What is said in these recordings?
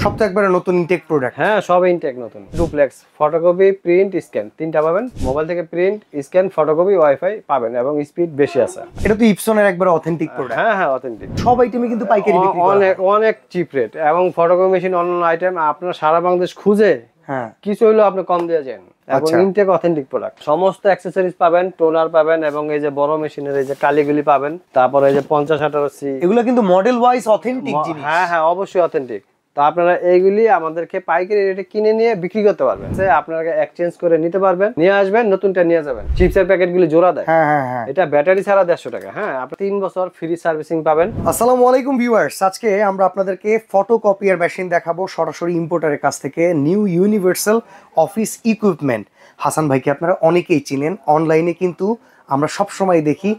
সব তো একবারে নতুন ইনটেক প্রোডাক্ট। হ্যাঁ, সব ইনটেক নতুন। ডুপ্লেক্স, ফটোকপি, প্রিন্ট, স্ক্যান তিনটা পাবেন। মোবাইল থেকে প্রিন্ট, স্ক্যান, ফটোকপি, ওয়াইফাই পাবেন এবং স্পিড বেশি আছে। এটা তো ইপসনের একবারে অথেন্টিক প্রোডাক্ট। হ্যাঁ হ্যাঁ, অথেন্টিক। সব আইটেমে কিন্তু পাইকারি বিক্রি করা হয়। অনেক চিপ রেট এবং ফটোকপি মেশিন অন্যান্য আইটেম আপনার সারা বাংলাদেশ খুঁজে হ্যাঁ কিছু হইলো আপনি কম দিয়ে যান। এবং ইনটেক অথেন্টিক প্রোডাক্ট, সমস্ত অ্যাকসেসরিজ পাবেন, টোনার পাবেন এবং এই যে বড় মেশিনের এই যে কালিগুলি পাবেন, তারপরে এই যে 50-18 এগুলো কিন্তু মডেল ওয়াইজ অথেন্টিক জিনিস। হ্যাঁ হ্যাঁ, অবশ্যই অথেন্টিক। তো আপনারা এইগুলি আমাদেরকে পাইকারি রেটে কিনে নিয়ে বিক্রি করতে পারবেন। আপনারা এক্সচেঞ্জ করে নিতে পারবেন, নিয়ে আসবেন, নতুনটা নিয়ে যাবেন। চিপসের প্যাকেটগুলি জোড়া দেয়। হ্যাঁ হ্যাঁ হ্যাঁ, এটা ব্যাটারি ছাড়া 150 টাকা। হ্যাঁ, আপনি 3 বছর ফ্রি সার্ভিসিং পাবেন। আসসালামু আলাইকুম ভিউয়ার্স, আজকে আমরা আপনাদেরকে ফটোকপিয়ার মেশিন দেখাবো সরাসরি ইম্পোর্টারের কাছ থেকে। New universal office equipment. Hasan ভাইকে আপনারা অনেকেই চিনেন, অনলাইনে কিন্তু আমরা সবসময় দেখি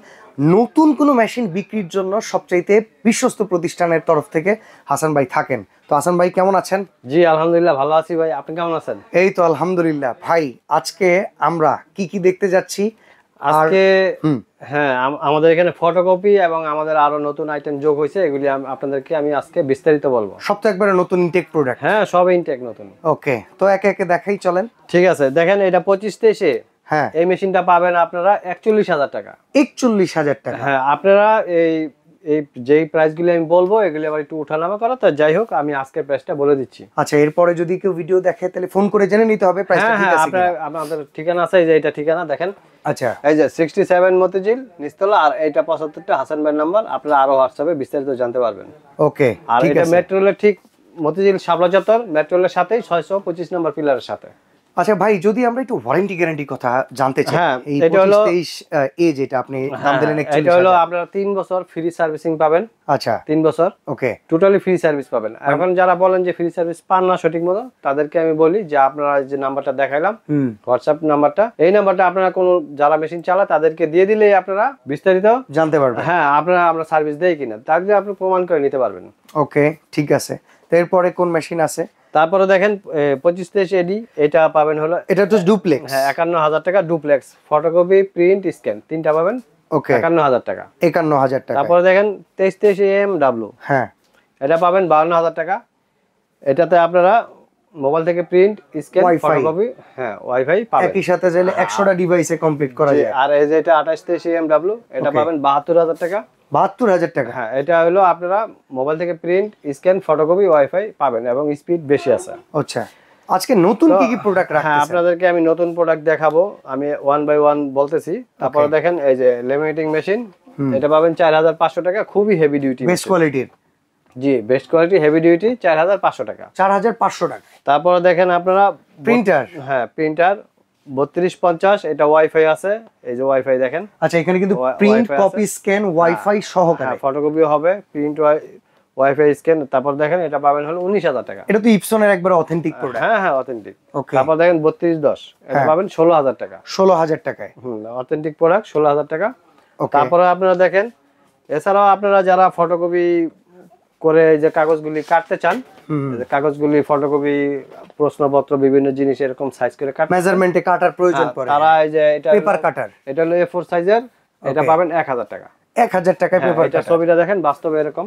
নতুন কোনো মেশিন বিক্রির জন্য সবচাইতে বিশ্বস্ত প্রতিষ্ঠানের তরফ থেকে হাসান ভাই থাকেন। তো হাসান ভাই কেমন আছেন? জি আলহামদুলিল্লাহ, ভালো আছি ভাই, আপনি কেমন আছেন? এই তো আলহামদুলিল্লাহ। ভাই আজকে আমরা কি কি দেখতে যাচ্ছি আজকে? হ্যাঁ, আমাদের এখানে ফটোকপি এবং আমাদের আরো নতুন আইটেম যোগ হয়েছে, এগুলি আপনাদেরকে আমি আজকে বিস্তারিত বলবো। সব তো একবারে নতুন ইনটেক প্রোডাক্ট। হ্যাঁ, সব ইনটেক নতুন। ওকে, তো একে একে দেখাই চলেন। ঠিক আছে, দেখেন এটা 25-23 হ্যাঁ, এই মেশিনটা পাবেন আপনারা 41,000 টাকা। 41,000 টাকা। হ্যাঁ, আপনারা এই যেই প্রাইসগুলি আমি বলবো এগুলি আবার একটু ওঠানামা করা, তো যাই হোক আমি আজকের প্রাইসটা বলে দিচ্ছি। আচ্ছা, এরপরে যদি কেউ ভিডিও দেখে তাহলে ফোন করে জেনে নিতে হবে প্রাইসটা ঠিক আছে কিনা। আপনাদের ঠিকানা আছে, এই যে এটা ঠিকানা দেখেন। আচ্ছা, এই যে 67 মতিঝিল নিচতলা, আর এইটা 75টা হাসান ভাইয়ের নাম্বার। আপনারা আরো হোয়াটসঅ্যাপে বিস্তারিত জানতে পারবেন। ওকে, আর ঠিক এটা আছে। মেট্রো রেলের ঠিক মতিঝিল শাপলা চত্বর, মেট্রো রেলের সাথেই 625 নম্বর পিলারের সাথে। আচ্ছা ভাই, যদি আমরা একটু ওয়ারেন্টি গ্যারান্টি কথা জানতে চাই। হ্যাঁ, এই এটা হলো 25-23 এ যেটা আপনি দাম দিলেন, এটা হলো আপনারা 3 বছর ফ্রি সার্ভিসিং পাবেন। আচ্ছা, 3 বছর ওকে, টোটালি ফ্রি সার্ভিস পাবেন। এখন যারা বলেন যে ফ্রি সার্ভিস পান না সঠিক মতো, তাদেরকে আমি বলি যে আপনারা যে নাম্বারটা দেখাইলাম হোয়াটসঅ্যাপ নাম্বারটা, এই নাম্বারটা আপনারা কোন যারা মেশিন চালায় তাদেরকে দিয়ে দিলেই আপনারা বিস্তারিত জানতে পারবেন। হ্যাঁ, আমরা সার্ভিস দেই কিনা তাহলে আপনি প্রমাণ করে নিতে পারবেন। ওকে, ঠিক আছে। তো এরপরে কোন মেশিন আছে? তারপরে দেখেন 25-23 এডি, এটা পাবেন হলো, এটা তো ডুপ্লেক্স। হ্যাঁ, 51,000 টাকা ডুপ্লেক্স, ফটোকপি, প্রিন্ট, স্ক্যান তিনটা পাবেন। ওকে, 51,000 টাকা। 51,000 টাকা। তারপরে দেখেন 23-23 AMW, হ্যাঁ, এটা পাবেন 52,000 টাকা। এটাতে আপনারা মোবাইল থেকে প্রিন্ট, স্ক্যান, ফটোকপি, হ্যাঁ ওয়াইফাই পাবেন। একই সাথে চাইলে 100টা ডিভাইসে কমপ্লিট করা যায়। আর এই যে এটা 28-23 AMW, এটা পাবেন 72,000 টাকা। 72,000 টাকা। হ্যাঁ, এটা হলো আপনারা মোবাইল থেকে প্রিন্ট, স্ক্যান, ফটোকপি, ওয়াইফাই পাবেন এবং স্পিড বেশি আছে। আচ্ছা, আজকে নতুন কি কি প্রোডাক্ট রাখছেন? হ্যাঁ, আপনাদেরকে আমি নতুন প্রোডাক্ট দেখাবো, আমি 1 বাই 1 বলতেছি। তারপরে দেখেন এই যে লেমিনেটিং মেশিন, এটা পাবেন 4,500 টাকা, খুবই হেভি ডিউটি, বেস্ট কোয়ালিটির। জি, বেস্ট কোয়ালিটি হেভি ডিউটি, 4,500 টাকা। 4,500 টাকা। তারপরে দেখেন আপনারা প্রিন্টার, হ্যাঁ প্রিন্টার 3250, এটা ওয়াইফাই আছে, এই যে ওয়াইফাই দেখেন। আচ্ছা, এখানে কিন্তু প্রিন্ট, কপি, স্ক্যান, ওয়াইফাই সহকারে ফটোকপিও হবে, প্রিন্ট, ওয়াইফাই, স্ক্যান। তারপর দেখেন এটা পাবেন হলো 19,000 টাকা। এটা তো ইপসনের একবারে অথেন্টিক প্রোডাক্ট। হ্যাঁ হ্যাঁ, অথেন্টিক। ওকে, তারপর দেখেন 3210, এটা পাবেন 16,000 টাকা। 16,000 টাকায়। অথেন্টিক প্রোডাক্ট 16,000 টাকা। ওকে, তারপরে আপনারা দেখেন, এছাড়াও আপনারা যারা ফটোকপি করে যে কাগজগুলি কাটতে চান, কাগজগুলি ফটোকপি, প্রশ্নপত্র, বিভিন্ন জিনিস এরকম সাইজ করে কাট মেজারমেন্টে কাটার প্রয়োজন পড়ে, তারা এই যে এটা পেপার কাটার, এটা হলো A4 সাইজের, এটা পাবেন 1,000 টাকা। 1,000 টাকায় পেপার এটা কাটার। ছবিটা দেখেন বাস্তবে এরকম।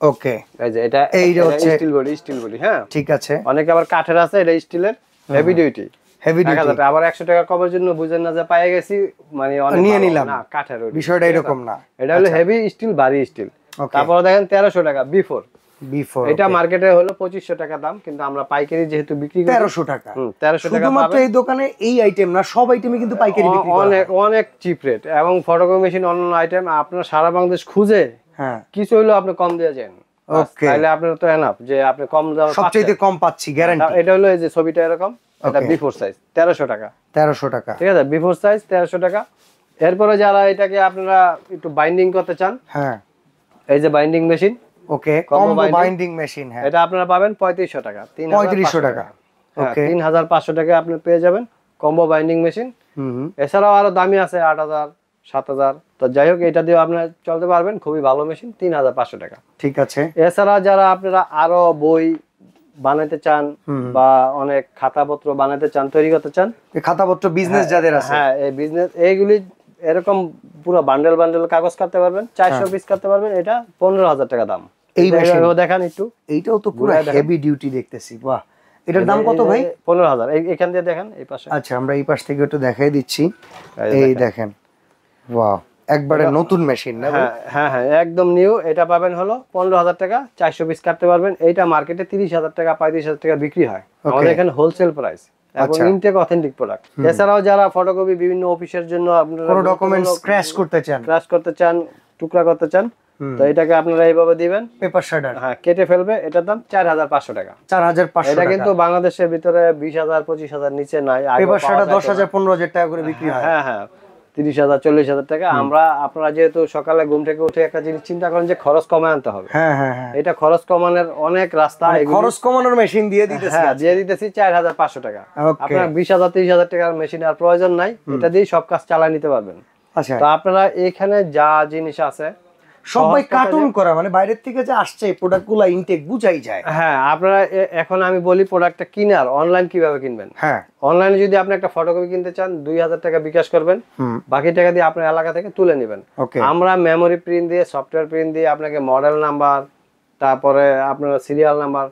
ওকে, এই যে এটা হচ্ছে স্টিল বডি। হ্যাঁ, ঠিক আছে। অনেকে আবার কাঠের আছে, এটা স্টিলের হেভি ডিউটি, হেভি ডিউটি। 1,000 টাকা। আবার 100 টাকা কমের জন্য বুঝেন না যে পায়ে গেছি মানে অনেক নিয়ে নিলাম, না, কাঠের বিষয়টা এরকম না। এটা হলো হেভি স্টিল, ভারী স্টিল। তারপর দেখেন 1300 টাকা বিফোর। এটা মার্কেটে হলো 2500 টাকা দাম, কিন্তু আমরা পাইকারি যেহেতু বিক্রি করি 1300 টাকা। 1300 টাকা শুধুমাত্র এই দোকানে এই আইটেম না, সব আইটেমে কিন্তু পাইকারি বিক্রি করা হয়। অনেক চিপ রেট এবং ফটোকপি মেশিন অন্যান্য আইটেম আপনার সারা বাংলাদেশ খুঁজে হ্যাঁ কিছু হইলো আপনি কম দিয়ে যান। ওকে, তাহলে আপনার তো এনাফ যে আপনি কম দাম, সবচেয়ে কম পাচ্ছি গ্যারান্টি। এটা হলো এই যে ছবিটা এরকম, এটা বিফোর সাইজ 1300 টাকা। 1300 টাকা, ঠিক আছে, বিফোর সাইজ 1300 টাকা। এরপরে যারা এটাকে আপনারা একটু বাইন্ডিং করতে চান, হ্যাঁ এই যে বাইন্ডিং মেশিন। ওকে, কম্বো বাইন্ডিং মেশিন। হ্যাঁ, এটা আপনারা পাবেন 3500 টাকা। 3500 টাকা। ওকে, 3,500 টাকা আপনি পেয়ে যাবেন কম্বো বাইন্ডিং মেশিন। এছাড়াও আরো দামি আছে 8,000, 7,000। তো যাই হোক, এটা দিয়ে আপনারা চলতে পারবেন, খুবই ভালো মেশিন, 3,500 টাকা। ঠিক আছে। এছাড়া যারা আপনারা আরো বই বানাতে চান বা অনেক খাতাপত্র বানাতে চান, তৈরি করতে চান, এই খাতাপত্র বিজনেস যাদের আছে, হ্যাঁ এই বিজনেস, এইগুলি এরকম পুরো বান্ডেল কাগজ কাটতে পারবেন, 400 পিস কাটতে পারবেন, এটা 15,000 টাকা দাম। এই মেশিন দেখান একটু, এইটাও তো পুরো হেভি ডিউটি দেখতেছি। বাহ, এটার দাম কত ভাই? 15,000। এখান দিয়ে দেখেন এই পাশে। আচ্ছা, আমরা এই পাশ থেকে একটু দেখাই দিচ্ছি। এই দেখেন, ওয়াও, একবারে নতুন মেশিন না? হ্যাঁ হ্যাঁ হ্যাঁ, একদম নিউ। এটা পাবেন হলো 15,000 টাকা, 400 পিস কাটতে পারবেন। এইটা মার্কেটে 30,000 টাকা 35,000 টাকা বিক্রি হয়, আমাদের এখানে হোলসেল প্রাইস এবং ইনটেক অথেন্টিক প্রোডাক্ট। এছাড়াও যারা ফটোকপি বিভিন্ন অফিসের জন্য আপনারা কোনো ডকুমেন্টস ক্র্যাশ করতে চান, টুকরা করতে চান, তো এটাকে আপনারা এইভাবে দিবেন, পেপার শার্টার, হ্যাঁ কেটে ফেলবে। এটার দাম 4,500 টাকা। 4,500 এটা কিন্তু বাংলাদেশের ভিতরে 20,000 25,000 নিচে নাই। পেপার শার্টার 10,000 15,000 টাকা করে বিক্রি হয়। হ্যাঁ হ্যাঁ, 30,000 40,000 টাকা। আপনারা যেহেতু সকালে ঘুম থেকে উঠে একটা জিনিস চিন্তা করেন যে খরচ কমায় আনতে হবে, হ্যাঁ হ্যাঁ হ্যাঁ, এটা খরচ কমানোর অনেক রাস্তা। খরচ কমানোর মেশিন দিয়ে দিতেছি। হ্যাঁ, দিয়ে দিতেছি 4,500 টাকা। আপনার 20,000 30,000 টাকার মেশিন আর প্রয়োজন নাই, এটা দিয়ে সব কাজ চালিয়ে নিতে পারবেন। আচ্ছা, তো আপনারা এখানে যা জিনিস আছে সবাই কার্টুন করা, মানে বাইরের থেকে যে আসছে প্রোডাক্টগুলো ইনটেক বুঝাই যায়। হ্যাঁ, আপনারা এখন আমি বলি প্রোডাক্টটা কিনার অনলাইন কিভাবে কিনবেন। হ্যাঁ, অনলাইনে যদি আপনি একটা ফটোকপি কিনতে চান 2,000 টাকা বিকাশ করবেন, বাকি টাকা দিয়ে আপনার এলাকা থেকে তুলে নেবেন। আমরা মেমোরি প্রিন্ট দিয়ে, সফটওয়্যার প্রিন্ট দিয়ে আপনাকে মডেল নাম্বার, তারপরে আপনার সিরিয়াল নাম্বার,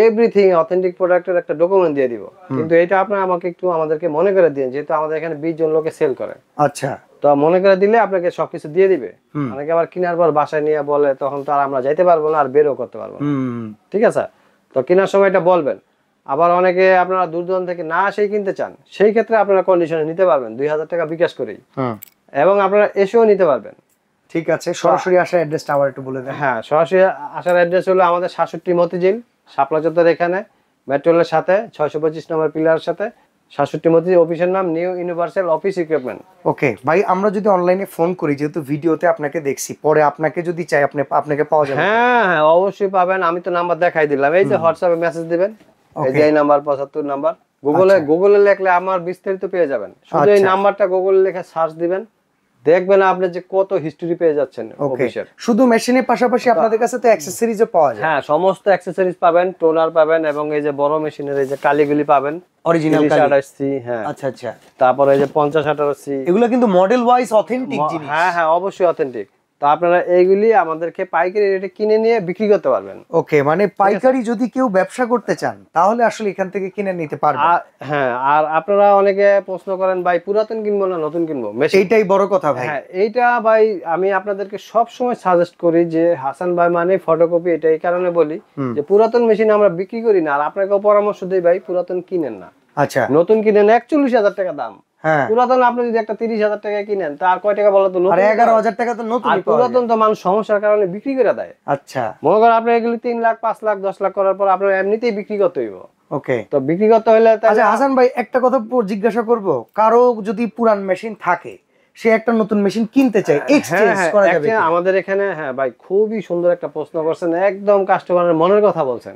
এভরিথিং অথেন্টিক প্রোডাক্টের একটা ডকুমেন্ট দিয়ে দিব। কিন্তু এটা আপনারা আমাদেরকে মনে করে দিন, যেহেতু আমাদের এখানে 20 জন লোকে সেল করে। আচ্ছা, তো মনে করে দিলে আপনাকে সবকিছু দিয়ে দিবে। অনেকে আবার কেনার পর বাসায় নিয়ে বলে, তখন তো আর আমরা যাইতে পারবো না, আর বেরও করতে পারবো না। ঠিক আছে, তো কেনার সময় এটা বলবেন। আবার অনেকে আপনারা দূর দূরান্ত থেকে না এসেই কিনতে চান, সেই ক্ষেত্রে আপনারা কন্ডিশনে নিতে পারবেন 2,000 টাকা বিকাশ করেই, এবং আপনারা এসেও নিতে পারবেন। ঠিক আছে, সরাসরি আসার অ্যাড্রেসটা আবার একটু বলে দেন। হ্যাঁ, সরাসরি আসার অ্যাড্রেস হলো আমাদের 67 মতিঝিল শাপলা চত্বর, এখানে মেট্রোলের সাথে 625 নম্বর পিলারের সাথে 67 মতিঝিল। অফিসের নাম নিউ ইউনিভার্সাল অফিস ইকুইপমেন্ট। ওকে ভাই, আমরা যদি অনলাইনে ফোন করি, যেহেতু ভিডিওতে আপনাকে দেখছি, পরে আপনাকে যদি চাই আপনাকে পাওয়া যাবে? হ্যাঁ হ্যাঁ, অবশ্যই পাবেন। আমি তো নাম্বার দেখাই দিলাম, এই যে হোয়াটসঅ্যাপে মেসেজ দিবেন, এই যে এই নাম্বার 75 নাম্বার। গুগলে লিখলে আমার বিস্তারিত পেয়ে যাবেন। শুধু এই নাম্বারটা গুগলে লিখে সার্চ দিবেন, দেখবেন আপনি যে কত হিস্টরি পেয়ে যাচ্ছেন অফিসের। শুধু মেশিনের পাশাপাশি আপনাদের কাছে তো অ্যাকসেসরিজও পাওয়া যায়? হ্যাঁ, সমস্ত অ্যাকসেসরিজ পাবেন, টোনার পাবেন, এবং এই যে বড় মেশিনের এই যে কালিগুলি পাবেন, অরিজিনাল সি। হ্যাঁ, আচ্ছা আচ্ছা, তারপরে এই যে 50 সি, এগুলো কিন্তু মডেল ওয়াইজ অথেন্টিক জিনিস। হ্যাঁ হ্যাঁ, অবশ্যই অথেন্টিক। তো আপনারা এইগুলি আমাদেরকে পাইকারি রেটে কিনে নিয়ে বিক্রি করতে পারবেন। ওকে, মানে পাইকারি যদি কেউ ব্যবসা করতে চান তাহলে আসলে এখান থেকে কিনে নিতে পারবেন। হ্যাঁ, আর আপনারা অনেকে প্রশ্ন করেন, ভাই পুরাতন কিনবো না নতুন কিনবো? এইটাই বড় কথা ভাই। হ্যাঁ, এইটা ভাই আমি আপনাদেরকে সব সময় সাজেস্ট করি যে হাসান ভাই মানে ফটোকপি। এটা এই কারণে বলি যে পুরাতন মেশিন আমরা বিক্রি করি না, আর আপনাকেও পরামর্শ দিই ভাই পুরাতন কিনেন না। আচ্ছা, নতুন কিনেন, 41,000 টাকা দাম। হ্যাঁ, পুরাতন আপনি যদি একটা 30,000 টাকা কিনেন, তার কয় টাকা বলো তো? 11,000 টাকা তো নতুন। পুরাতন তো মানুষ সমস্যার কারণে বিক্রি করে দেয়। আচ্ছা, মনে করেন আপনি এগুলি 3 লাখ 5 লাখ 10 লাখ করার পর আপনার এমনিতেই বিক্রি করতে হইব। ওকে, তো বিক্রি করতে হলে আচ্ছা হাসান ভাই, একটা কথা জিজ্ঞাসা করব, কারো যদি পুরান মেশিন থাকে, সে একটা নতুন মেশিন কিনতে চায়, এক্সচেঞ্জ করা যাবে কি? আমাদের এখানে, হ্যাঁ ভাই, খুবই সুন্দর একটা প্রশ্ন করছেন, একদম কাস্টমারের মনের কথা বলছেন।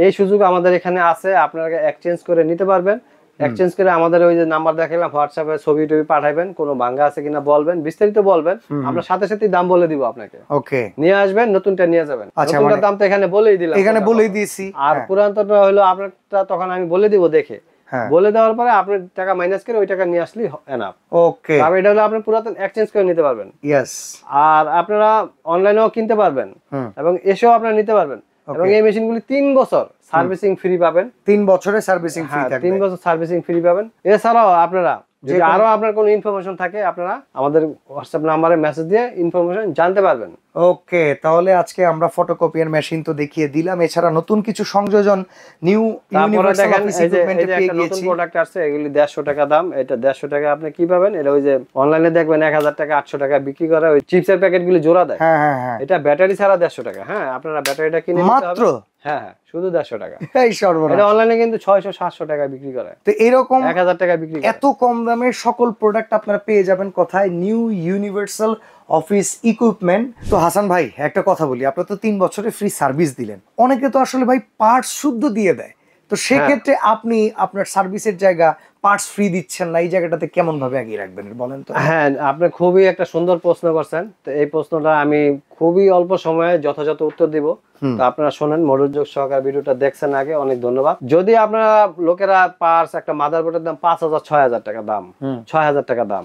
এই সুযোগ আমাদের এখানে আছে, আপনারা এক্সচেঞ্জ করে নিতে পারবেন। এক্সচেঞ্জ করে আমাদের ওই যে নাম্বার দেখালাম, হোয়াটসঅ্যাপে ছবি টবি পাঠাবেন, কোনো ভাঙ্গা আছে কিনা বলবেন, বিস্তারিত বলবেন, আমরা সাথে সাথে দাম বলে দিব আপনাকে। ওকে, নিয়ে আসবেন, নতুনটা নিয়ে যাবেন। নতুনটার দাম তো এখানে বলেই দিলাম, এখানে বলেই দিয়েছি। আর পুরাতনটা হলো আপনারটা তখন আমি বলে দিব দেখে, বলে দেওয়ার পরে আপনি টাকা মাইনাস করে ওই টাকা নিয়ে আসলেই এনাফ। ওকে, আর এটা হলো আপনি পুরাতন এক্সচেঞ্জ করে নিতে পারবেন। ইয়েস, আর আপনারা অনলাইনেও কিনতে পারবেন এবং এসেও আপনারা নিতে পারবেন। এবং এই মেশিনগুলি 3 বছর সার্ভিসিং ফ্রি পাবেন। 3 বছরের সার্ভিসিং ফ্রি থাকবে। 3 বছর সার্ভিসিং ফ্রি পাবেন। এছাড়াও আপনারা যদি আরো আপনার কোনো ইনফরমেশন থাকে, আপনারা আমাদের হোয়াটসঅ্যাপ নাম্বারে মেসেজ দিয়ে ইনফরমেশন জানতে পারবেন। ওকে, তাহলে আজকে আমরা ফটোকপিয়ার মেশিন তো দেখিয়ে দিলাম, এছাড়া নতুন কিছু সংযোজন নিউ ইউনিভার্সাল অফিস ইকুইপমেন্টে পেয়ে গেছি। নতুন প্রোডাক্ট আসছে, এগুলি 150 টাকা দাম। এটা 150 টাকা আপনি কি পাবেন? এটা ওই যে অনলাইনে দেখবেন 1000 টাকা 800 টাকা বিক্রি করে, ওই চিপসের প্যাকেটগুলি জোড়া দেয়। হ্যাঁ হ্যাঁ হ্যাঁ, এটা ব্যাটারি ছাড়া 150 টাকা। হ্যাঁ, আপনারা ব্যাটারিটা কিনে নিতে হবে মাত্র। হ্যাঁ হ্যাঁ, শুধু 150 টাকা। এই সর্বনাশ, এটা অনলাইনে কিন্তু 600-700 টাকা বিক্রি করে। তো এরকম 1000 টাকা বিক্রি করে। এত কম দামে সকল প্রোডাক্ট আপনারা পেয়ে যাবেন কোথায়? New universal office equipment. তো হাসান ভাই, একটা কথা বলি, আপনারা তো 3 বছরের ফ্রি সার্ভিস দিলেন, অনেকে তো আসলে ভাই পার্টস শুদ্ধ দিয়ে দেয়, তো সেক্ষেত্রে আপনি আপনার সার্ভিসের জায়গা পার্টস ফ্রি দিচ্ছেন না, এই জায়গাটাতে কেমন ভাবে এগিয়ে রাখবেন বলেন তো? হ্যাঁ, আপনি খুবই একটা সুন্দর প্রশ্ন করছেন। তো এই প্রশ্নটা আমি খুবই অল্প সময়ে যথাযথ উত্তর দিব। তো আপনারা শোনেন, মনোযোগ সহকারে ভিডিওটা দেখছেন আগে, অনেক ধন্যবাদ। যদি আপনারা লোকেরা পার্টস, একটা মাদারবোর্ডের দাম 5,000-6,000 টাকা দাম, 6,000 টাকা দাম,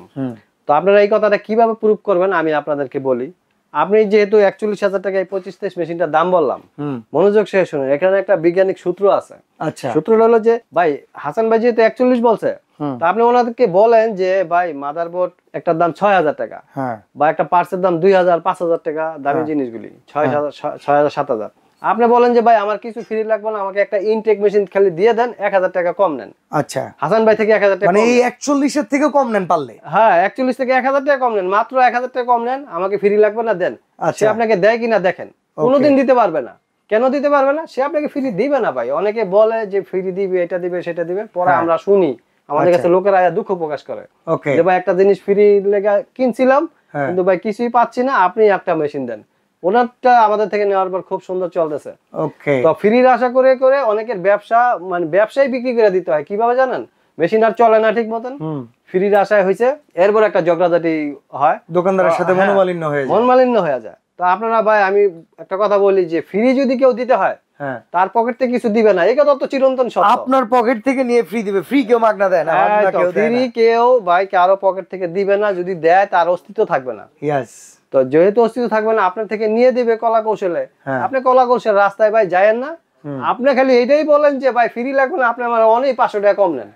তো আপনারা এই কথাটা কিভাবে প্রুফ করবেন আমি আপনাদেরকে বলি। আপনি যেহেতু 41,000 টাকায় 25-23 মেশিনটার দাম বললাম, হুম, মনোযোগ সহ শুনুন, এখানে একটা বৈজ্ঞানিক সূত্র আছে। আচ্ছা, সূত্রটা হলো যে ভাই হাসান ভাই যেহেতু 41 বলছে, হুম, তা আপনি ওনাদেরকে বলেন যে ভাই মাদারবোর্ড একটার দাম 6,000 টাকা, হ্যাঁ, বা একটা পার্টসের দাম 2,000 5,000 টাকা দামি হ্যাঁ। জিনিসগুলি 6,000 7,000, আপনি বলেন যে ভাই আমার কিছু ফ্রি লাগবে না, আমাকে একটা ইনটেক মেশিন খালি দিয়ে দেন, 1,000 টাকা কম নেন। আচ্ছা, হাসান ভাই থেকে 1,000 টাকা মানে কম এই নেন। 41 এর থেকেও কম নেন পারলে? হ্যাঁ, 41 থেকে 1,000 টাকা কম নেন, মাত্র 1,000 টাকা কম নেন, আমাকে ফ্রি লাগবে না, দেন। সে আচ্ছা, আপনাকে দেয় কিনা দেখেন, কোনোদিন দিতে পারবে না। কেন দিতে পারবে না? সে আপনাকে ফ্রি দিবে না ভাই। অনেকে বলে যে ফ্রি দিবে, এটা দিবে, সেটা দিবে, পরে হ্যাঁ। আমরা শুনি, আমাদের আচ্ছা। কাছে লোকেরা আয়া দুঃখ প্রকাশ করে ওকে, যে ভাই একটা জিনিস ফ্রি লেগে কিনছিলাম, হ্যাঁ। কিন্তু ভাই কিছুই পাচ্ছি না, আপনি একটা মেশিন দেন। ওনারটা আমাদের থেকে নেওয়ার পর খুব সুন্দর চলতেছে। ওকে, তো ফ্রির আশা করে করে অনেকের ব্যবসা, মানে ব্যবসায় বিক্রি করে দিতে হয়। কিভাবে জানেন? মেশিন আর চলে না ঠিক মতন, হুম, ফ্রির আশায় হয়েছে, এরপর একটা ঝগড়াঝাটি হয়, দোকানদারের সাথে হ্যাঁ, মনোমালিন্য হয়ে যায়। মন মালিন্য হয়ে যায়। তো আপনারা ভাই, আমি একটা কথা বলি যে ফ্রি যদি কেউ দিতে হয়, হ্যাঁ, তার পকেট থেকে কিছু দিবে না, এই কথা তো চিরন্তন সত্য। আপনার পকেট থেকে নিয়ে ফ্রি দিবে, ফ্রি কেউ মাগনা দেয় না, মাগনা কেউ দেয় ফ্রি না। কেউ ভাই কারো পকেট থেকে দিবে না, যদি দেয় তার অস্তিত্ব থাকবে না। ইয়েস, তো যেহেতু অস্তিত্ব থাকবে না, আপনার থেকে নিয়ে দিবে কলা কৌশলে, হ্যাঁ। আপনি কলা কৌশল রাস্তায় ভাই যায়েন না, হুম। আপনি খালি এইটাই বলেন যে ভাই ফ্রি লাগবে না, আপনি আমার অনেক 500 টাকা কম নেন।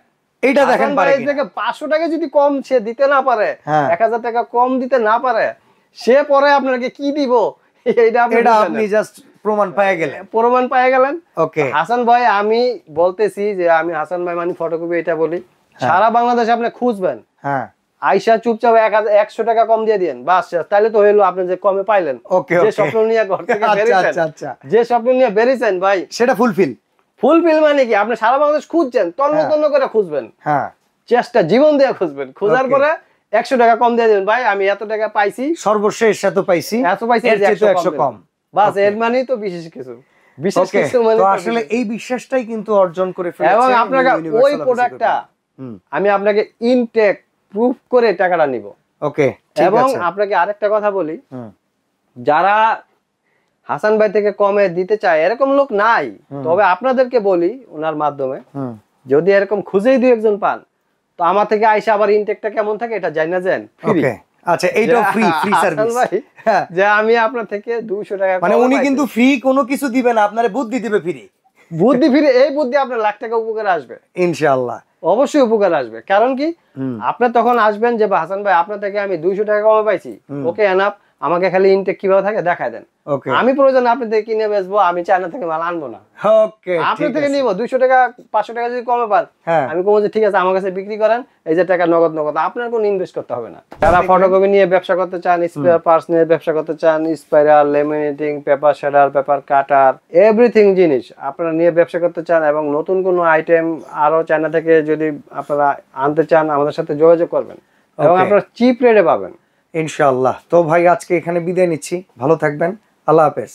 এইটা দেখেন হাসান পারে ভাই কিনা। থেকে 500 টাকা যদি কম সে দিতে না পারে, হ্যাঁ। 1,000 টাকা কম দিতে না পারে, সে পরে আপনাকে কি দিব এইটা আপনি এটা বুঝেন আপনি না। জাস্ট প্রমাণ পেয়ে গেলেন। প্রমাণ পেয়ে গেলেন। ওকে, হাসান ভাই, আমি বলতেছি যে আমি হাসান ভাই মানে ফটোকপি, এটা বলি, হ্যাঁ। সারা বাংলাদেশে আপনি খুঁজবেন, হ্যাঁ, আইসা চুপচাপ 100 টাকা কম দিয়ে দিয়েন, বাস শেষ। তাহলে তো হইলো আপনি যে কমে পাইলেন। ওকে, যে ওকে। স্বপ্ন নিয়ে ঘর থেকে আচ্ছা, বেরিয়েছেন, আচ্ছা, আচ্ছা। যে স্বপ্ন নিয়ে বেরিয়েছেন ভাই, সেটা ফুলফিল। ফুলফিল মানে কি? আপনি সারা বাংলাদেশ খুঁজছেন, তন্ন হ্যাঁ। তন্ন করে খুঁজবেন, হ্যাঁ, চেষ্টা জীবন দিয়ে খুঁজবেন, খোঁজার Okay. পরে 100 টাকা কম দিয়ে দিবেন, ভাই আমি এত টাকা পাইছি, সর্বশেষ এত পাইছি, এত পাইছি, এর যে চেয়ে তো 100 100 কম। বাস। Okay. এর মানেই তো বিশেষ কিছু, বিশেষ ওকে, কিছু মানে তো তো আসলে বিশেষ। এই বিশ্বাসটাই কিন্তু অর্জন করে ফেলেছে এবং আপনাকে Universal ওই Office প্রোডাক্টটা Equipment। হুম, আমি আপনাকে ইনটেক প্রুফ করে টাকাটা নিব। ওকে, ঠিক এবং আছে। আপনাকে আরেকটা কথা বলি, হুম, যারা হাসান ভাই থেকে কমে দিতে চায় এরকম লোক নাই, তবে আপনাদেরকে বলি ওনার মাধ্যমে, হুম, যদি এরকম খুঁজেই দুই একজন পান, তো আমার থেকে আইসা আবার ইনটেকটা কেমন থাকে এটা জানি না, যান ফ্রি। ওকে, আচ্ছা, এইটাও ফ্রি, ফ্রি সার্ভিস। হ্যাঁ, যে আমি আপনার থেকে 200 টাকা মানে কমে উনি পাইছি। কিন্তু ফ্রি কোনো কিছু দিবে না, আপনারে বুদ্ধি দিবে ফ্রি। বুদ্ধি ফিরে, এই বুদ্ধি আপনার লাখ টাকা উপকার আসবে, ইনশাআল্লাহ। অবশ্যই উপকার আসবে। কারণ কি, হুম, আপনি তখন আসবেন যে হাসান ভাই আপনার থেকে আমি 200 টাকা কমে পাইছি, ওকে এনাফ, আমাকে খালি ইনটেক কিভাবে থাকে দেখায় দেন। ওকে, আমি প্রয়োজন আপনি থেকে কিনে বেচবো, আমি চায়না থেকে মাল আনবো না, ওকে, আপনার ঠিক থেকে আছে। নিব। 200 টাকা 500 টাকা যদি কমে পান, হ্যাঁ, আমি কমে যে ঠিক আছে আমার কাছে বিক্রি করেন, এই যে টাকা নগদ নগদ, আপনার কোনো ইনভেস্ট করতে হবে না। যারা ফটোকপি নিয়ে ব্যবসা করতে চান, স্পেয়ার পার্টস নিয়ে ব্যবসা করতে চান, স্পাইরাল, লেমিনেটিং, পেপার শেডার, পেপার কাটার, এভরিথিং জিনিস আপনারা নিয়ে ব্যবসা করতে চান, এবং নতুন কোনো আইটেম আরো চায়না থেকে যদি আপনারা আনতে চান, আমাদের সাথে যোগাযোগ করবেন, এবং Okay. আপনারা চিপ রেটে পাবেন। ইনশাআল্লাহ। তো ভাই আজকে এখানে বিদায় নিচ্ছি, ভালো থাকবেন, আল্লাহ হাফেজ।